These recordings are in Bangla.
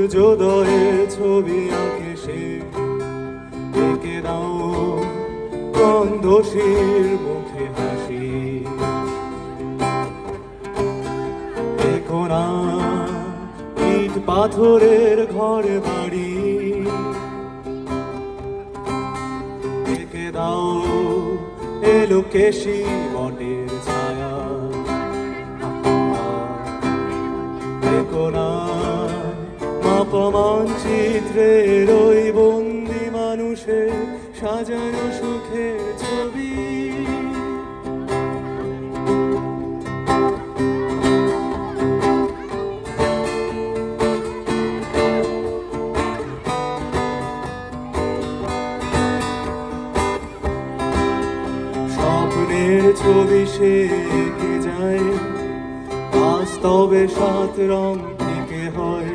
সূর্যোদয়ের ছবি আঁকে সে, এঁকে দাও গন্ধশীর মুখে হাসি। দেখো না ইট পাথরের ঘর বাড়ি, এঁকে দাও এলো কেশি বটের ছায়া। দেখো না মাপা মানচিত্রের ওই বন্দি মানুষের সাজানো সুখের ছবি। স্বপ্নের ছবি সে এঁকে যায়, বাস্তবে সাত রং ফিকে হয়।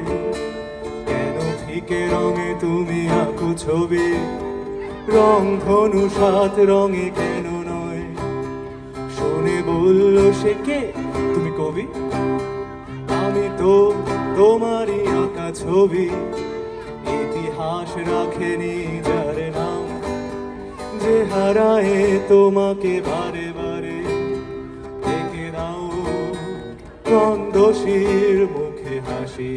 কেন ফিকে রঙে তুমি আঁকো ছবি, রং ধনু সাত রঙে কেন নয়? শুনে বলল সে, কে তুমি কবি? আমি তো তোমারই আঁকা ছবি। ইতিহাস রাখেনি যার নাম, যে হারায় তোমাকে বারে বারে। দেখে দাও গন্ধশীর মুখে হাসি।